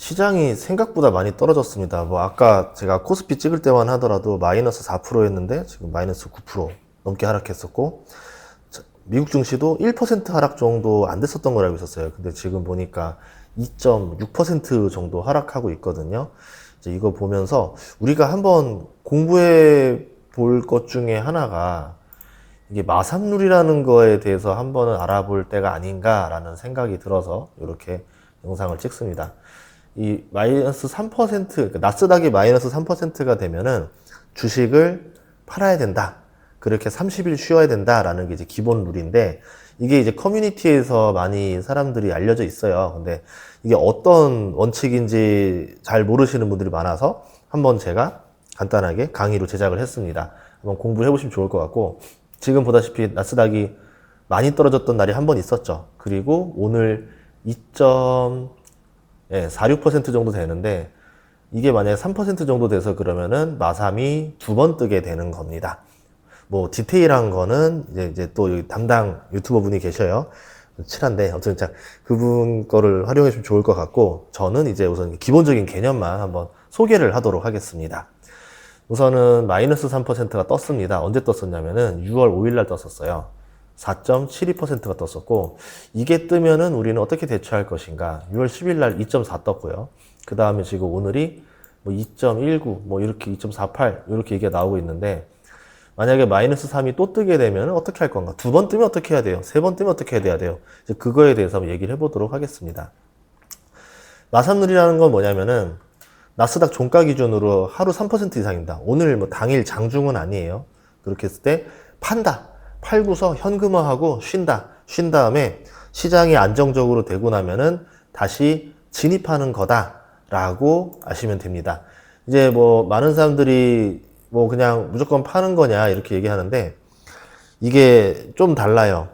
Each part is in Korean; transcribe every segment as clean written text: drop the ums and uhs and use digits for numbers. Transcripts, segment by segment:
시장이 생각보다 많이 떨어졌습니다. 뭐 아까 제가 코스피 찍을 때만 하더라도 마이너스 4%였는데 지금 마이너스 9% 넘게 하락했었고, 미국 증시도 1% 하락 정도 안 됐었던 걸 알고 있었어요. 근데 지금 보니까 2.6% 정도 하락하고 있거든요. 이제 이거 보면서 우리가 한번 공부해 볼 것 중에 하나가 이게 마삼룰이라는 거에 대해서 한번은 알아볼 때가 아닌가라는 생각이 들어서 이렇게 영상을 찍습니다. 이 마이너스 3%, 그러니까 나스닥이 마이너스 3%가 되면은 주식을 팔아야 된다. 그렇게 30일 쉬어야 된다라는 게 이제 기본 룰인데, 이게 이제 커뮤니티에서 많이 사람들이 알려져 있어요. 근데 이게 어떤 원칙인지 잘 모르시는 분들이 많아서 한번 제가 간단하게 강의로 제작을 했습니다. 한번 공부해 보시면 좋을 것 같고, 지금 보다시피 나스닥이 많이 떨어졌던 날이 한 번 있었죠. 그리고 오늘 2.46% 정도 되는데, 이게 만약에 3% 정도 돼서 그러면은 마삼이 두 번 뜨게 되는 겁니다. 뭐 디테일한 거는 이제 또 여기 담당 유튜버 분이 계셔요. 칠한데 아무튼 그분 거를 활용해 주면 좋을 것 같고, 저는 이제 우선 기본적인 개념만 한번 소개를 하도록 하겠습니다. 우선은 마이너스 3%가 떴습니다. 언제 떴었냐면은 6월 5일 날 떴었어요. 4.72%가 떴었고, 이게 뜨면은 우리는 어떻게 대처할 것인가. 6월 10일 날 2.4 떴고요. 그 다음에 지금 오늘이 뭐 2.19, 뭐 이렇게 2.48 이렇게 얘기가 나오고 있는데, 만약에 마이너스 3이 또 뜨게 되면 어떻게 할 건가? 두 번 뜨면 어떻게 해야 돼요? 세 번 뜨면 어떻게 해야 돼요? 이제 그거에 대해서 한번 얘기를 해보도록 하겠습니다. 마삼룰이라는 건 뭐냐면은, 나스닥 종가 기준으로 하루 3% 이상입니다. 오늘 뭐 당일 장중은 아니에요. 그렇게 했을 때 판다. 팔고서 현금화하고 쉰다. 쉰 다음에 시장이 안정적으로 되고 나면은 다시 진입하는 거다라고 아시면 됩니다. 이제 뭐 많은 사람들이 뭐 그냥 무조건 파는 거냐 이렇게 얘기하는데, 이게 좀 달라요.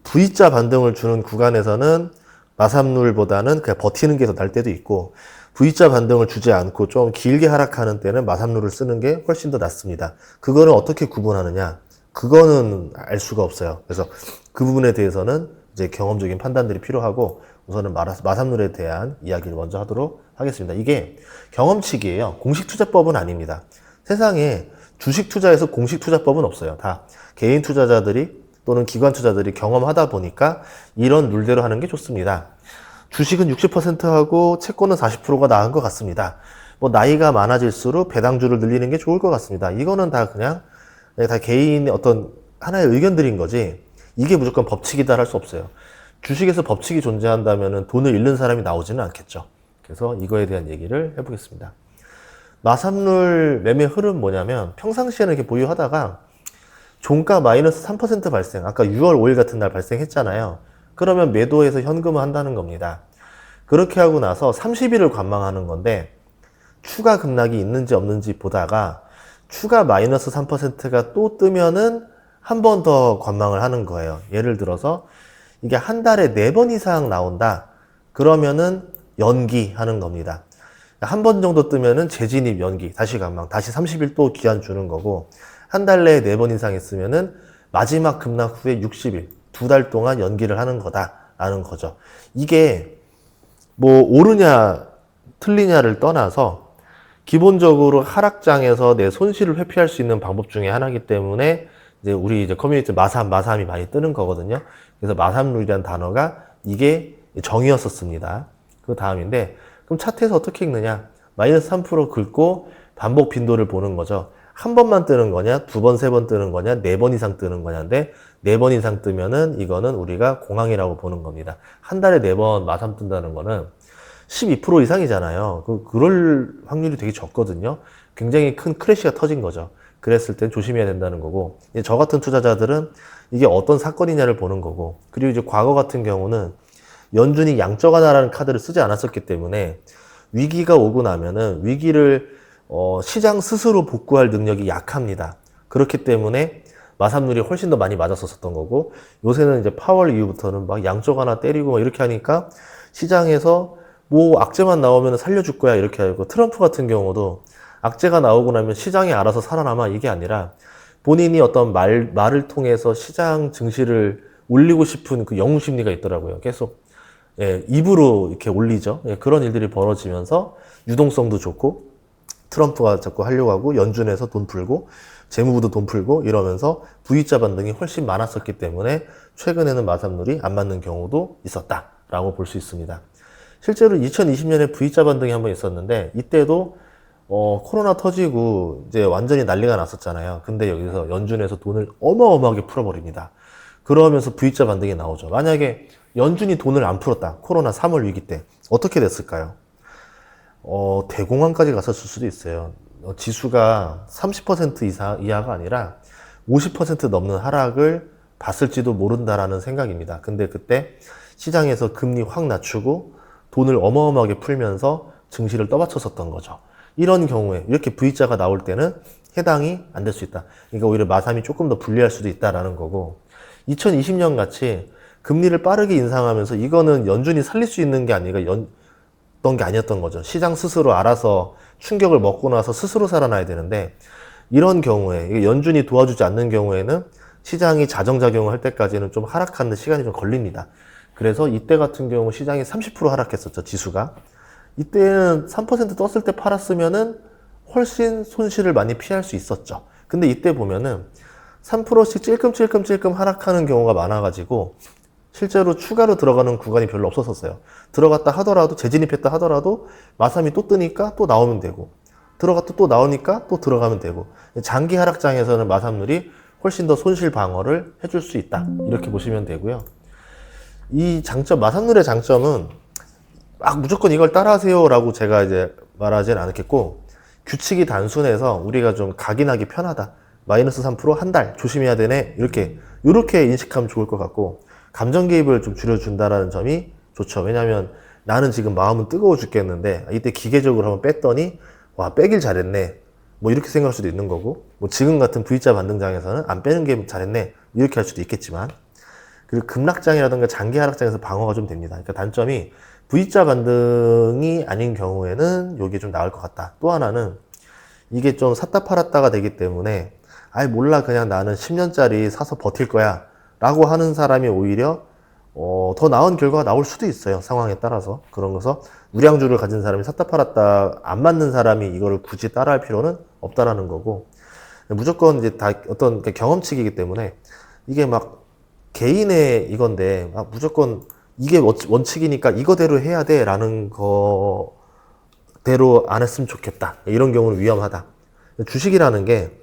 V자 반등을 주는 구간에서는 마삼룰보다는 그냥 버티는 게 더 날 때도 있고, V자 반등을 주지 않고 좀 길게 하락하는 때는 마삼룰을 쓰는 게 훨씬 더 낫습니다. 그거를 어떻게 구분하느냐? 그거는 알 수가 없어요. 그래서 그 부분에 대해서는 이제 경험적인 판단들이 필요하고, 우선은 마삼룰에 대한 이야기를 먼저 하도록 하겠습니다. 이게 경험칙이에요. 공식 투자법은 아닙니다. 세상에 주식 투자에서 공식 투자법은 없어요. 다 개인 투자자들이 또는 기관 투자들이 경험하다 보니까 이런 룰대로 하는 게 좋습니다. 주식은 60%하고 채권은 40%가 나은 것 같습니다. 뭐 나이가 많아질수록 배당주를 늘리는 게 좋을 것 같습니다. 이거는 다 그냥 다 개인의 어떤 하나의 의견들인 거지, 이게 무조건 법칙이다 할 수 없어요. 주식에서 법칙이 존재한다면 돈을 잃는 사람이 나오지는 않겠죠. 그래서 이거에 대한 얘기를 해보겠습니다. 마삼룰 매매 흐름 뭐냐면, 평상시에는 이렇게 보유하다가 종가 마이너스 3% 발생, 아까 6월 5일 같은 날 발생했잖아요. 그러면 매도해서 현금화 한다는 겁니다. 그렇게 하고 나서 30일을 관망하는 건데, 추가 급락이 있는지 없는지 보다가 추가 마이너스 3%가 또 뜨면은 한 번 더 관망을 하는 거예요. 예를 들어서 이게 한 달에 4번 이상 나온다. 그러면은 연기하는 겁니다. 한 번 정도 뜨면은 재진입 연기, 다시 관망, 다시 30일 또 기한 주는 거고, 한 달 내에 4번 이상 있으면은 마지막 급락 후에 60일, 2달 동안 연기를 하는 거다라는 거죠. 이게 뭐 옳으냐 틀리냐를 떠나서 기본적으로 하락장에서 내 손실을 회피할 수 있는 방법 중에 하나이기 때문에 이제 우리 이제 커뮤니티 마삼이 많이 뜨는 거거든요. 그래서 마삼룰이라는 단어가 이게 정의였었습니다. 그 다음인데, 그럼 차트에서 어떻게 읽느냐? 마이너스 3% 긁고 반복 빈도를 보는 거죠. 한 번만 뜨는 거냐, 두 번, 세 번 뜨는 거냐, 4번 이상 뜨는 거냐인데, 4번 이상 뜨면은 이거는 우리가 공황이라고 보는 겁니다. 한 달에 4번 마삼 뜬다는 거는 12% 이상이잖아요. 그럴 확률이 되게 적거든요. 굉장히 큰 크래시가 터진 거죠. 그랬을 땐 조심해야 된다는 거고, 저 같은 투자자들은 이게 어떤 사건이냐를 보는 거고, 그리고 이제 과거 같은 경우는 연준이 양적 완화라는 카드를 쓰지 않았었기 때문에 위기가 오고 나면은 위기를 시장 스스로 복구할 능력이 약합니다. 그렇기 때문에 마삼룰이 훨씬 더 많이 맞았었던 거고, 요새는 이제 파월 이후부터는 막 양적 완화 때리고 막 이렇게 하니까 시장에서 뭐 악재만 나오면 살려줄 거야 이렇게 하고, 트럼프 같은 경우도 악재가 나오고 나면 시장이 알아서 살아남아, 이게 아니라 본인이 어떤 말을 통해서 시장 증시를 올리고 싶은 그 영웅 심리가 있더라고요. 계속 예, 입으로 이렇게 올리죠. 예, 그런 일들이 벌어지면서 유동성도 좋고 트럼프가 자꾸 하려고 하고 연준에서 돈 풀고 재무부도 돈 풀고 이러면서 V자 반등이 훨씬 많았었기 때문에 최근에는 마삼룰이 안 맞는 경우도 있었다라고 볼 수 있습니다. 실제로 2020년에 V자 반등이 한번 있었는데 이때도 코로나 터지고 이제 완전히 난리가 났었잖아요. 근데 여기서 연준에서 돈을 어마어마하게 풀어버립니다. 그러면서 V자 반등이 나오죠. 만약에 연준이 돈을 안 풀었다. 코로나 3월 위기 때 어떻게 됐을까요? 대공황까지 갔었을 수도 있어요. 지수가 30% 이하가 아니라 50% 넘는 하락을 봤을지도 모른다라는 생각입니다. 근데 그때 시장에서 금리 확 낮추고 돈을 어마어마하게 풀면서 증시를 떠받쳤었던 거죠. 이런 경우에 이렇게 V자가 나올 때는 해당이 안 될 수 있다. 그러니까 오히려 마삼이 조금 더 불리할 수도 있다라는 거고 2020년 같이 금리를 빠르게 인상하면서 이거는 연준이 살릴 수 있는 게 아니라 던 게 아니었던 거죠. 시장 스스로 알아서 충격을 먹고 나서 스스로 살아나야 되는데 이런 경우에 연준이 도와주지 않는 경우에는 시장이 자정작용을 할 때까지는 좀 하락하는 시간이 좀 걸립니다. 그래서 이때 같은 경우 시장이 30% 하락했었죠. 지수가. 이때는 3% 떴을 때 팔았으면은 훨씬 손실을 많이 피할 수 있었죠. 근데 이때 보면은 3%씩 찔끔찔끔 하락하는 경우가 많아가지고 실제로 추가로 들어가는 구간이 별로 없었어요. 들어갔다 하더라도 재진입했다 하더라도 마삼이 또 뜨니까 또 나오면 되고 들어갔다 또 나오니까 또 들어가면 되고 장기 하락장에서는 마삼률이 훨씬 더 손실 방어를 해줄 수 있다. 이렇게 보시면 되고요. 이 장점, 마삼률의 장점은 막 무조건 이걸 따라하세요 라고 제가 이제 말하진 않겠고 규칙이 단순해서 우리가 좀 각인하기 편하다. 마이너스 3% 한 달 조심해야 되네. 이렇게 인식하면 좋을 것 같고 감정 개입을 좀 줄여준다라는 점이 좋죠. 왜냐하면 나는 지금 마음은 뜨거워 죽겠는데 이때 기계적으로 한번 뺐더니 와 빼길 잘했네. 뭐 이렇게 생각할 수도 있는 거고 뭐 지금 같은 V자 반등장에서는 안 빼는 게 잘했네. 이렇게 할 수도 있겠지만 그리고 급락장이라든가 장기 하락장에서 방어가 좀 됩니다. 그러니까 단점이 V자 반등이 아닌 경우에는 이게 좀 나을 것 같다. 또 하나는 이게 좀 샀다 팔았다가 되기 때문에 아이 몰라 그냥 나는 10년짜리 사서 버틸 거야 라고 하는 사람이 오히려 더 나은 결과가 나올 수도 있어요. 상황에 따라서. 그런 거서 우량주를 가진 사람이 샀다 팔았다 안 맞는 사람이 이거를 굳이 따라할 필요는 없다라는 거고 무조건 이제 다 어떤 경험치이기 때문에 이게 막 개인의 이건데 막 무조건 이게 원칙이니까 이거대로 해야 돼 라는 거대로 안 했으면 좋겠다. 이런 경우는 위험하다. 주식이라는 게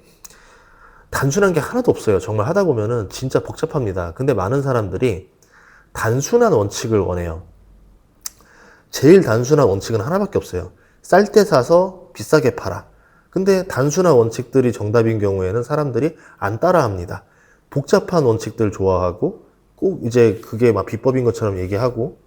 단순한 게 하나도 없어요. 정말 하다 보면은 진짜 복잡합니다. 근데 많은 사람들이 단순한 원칙을 원해요. 제일 단순한 원칙은 하나밖에 없어요. 쌀 때 사서 비싸게 팔아. 근데 단순한 원칙들이 정답인 경우에는 사람들이 안 따라합니다. 복잡한 원칙들 좋아하고 꼭 이제 그게 막 비법인 것처럼 얘기하고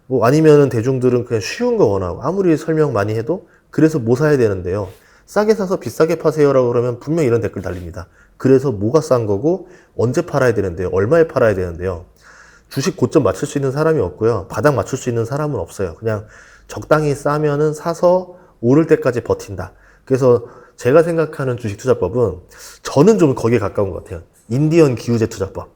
뭐 아니면은 대중들은 그냥 쉬운 거 원하고 아무리 설명 많이 해도 그래서 뭐 사야 되는데요. 싸게 사서 비싸게 파세요라고 그러면 분명 이런 댓글 달립니다. 그래서 뭐가 싼 거고 언제 팔아야 되는데요. 얼마에 팔아야 되는데요. 주식 고점 맞출 수 있는 사람이 없고요. 바닥 맞출 수 있는 사람은 없어요. 그냥 적당히 싸면은 사서 오를 때까지 버틴다. 그래서 제가 생각하는 주식 투자법은 저는 좀 거기에 가까운 것 같아요. 인디언 기우제 투자법.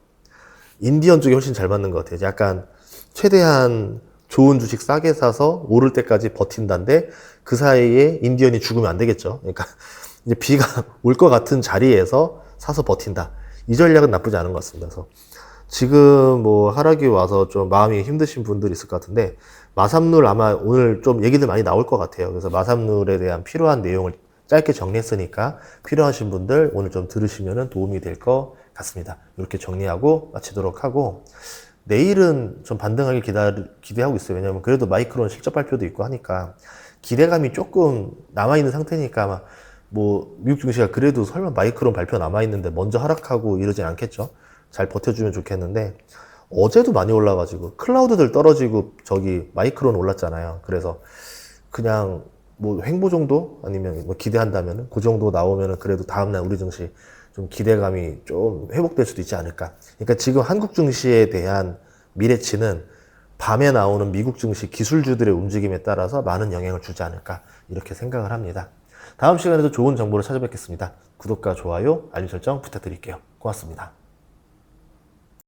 인디언 쪽이 훨씬 잘 맞는 것 같아요. 약간 최대한 좋은 주식 싸게 사서 오를 때까지 버틴다인데 그 사이에 인디언이 죽으면 안 되겠죠. 그러니까 이제 비가 올 것 같은 자리에서 사서 버틴다. 이 전략은 나쁘지 않은 것 같습니다. 그래서 지금 뭐 하락이 와서 좀 마음이 힘드신 분들이 있을 것 같은데 마삼룰 아마 오늘 좀 얘기들 많이 나올 것 같아요. 그래서 마삼룰에 대한 필요한 내용을 짧게 정리했으니까 필요하신 분들 오늘 좀 들으시면 도움이 될 것 같습니다. 이렇게 정리하고 마치도록 하고 내일은 좀 반등하길 기대하고 있어요. 왜냐면 그래도 마이크론 실적 발표도 있고 하니까 기대감이 조금 남아있는 상태니까 아마 뭐 미국 증시가 그래도 설마 마이크론 발표 남아있는데 먼저 하락하고 이러진 않겠죠. 잘 버텨주면 좋겠는데 어제도 많이 올라가지고 클라우드들 떨어지고 저기 마이크론 올랐잖아요. 그래서 그냥 뭐 횡보 정도 아니면 뭐 기대한다면은 그 정도 나오면은 그래도 다음날 우리 증시 좀 기대감이 좀 회복될 수도 있지 않을까. 그러니까 지금 한국 증시에 대한 미래치는 밤에 나오는 미국 증시 기술주들의 움직임에 따라서 많은 영향을 주지 않을까 이렇게 생각을 합니다. 다음 시간에도 좋은 정보를 찾아뵙겠습니다. 구독과 좋아요, 알림 설정 부탁드릴게요. 고맙습니다.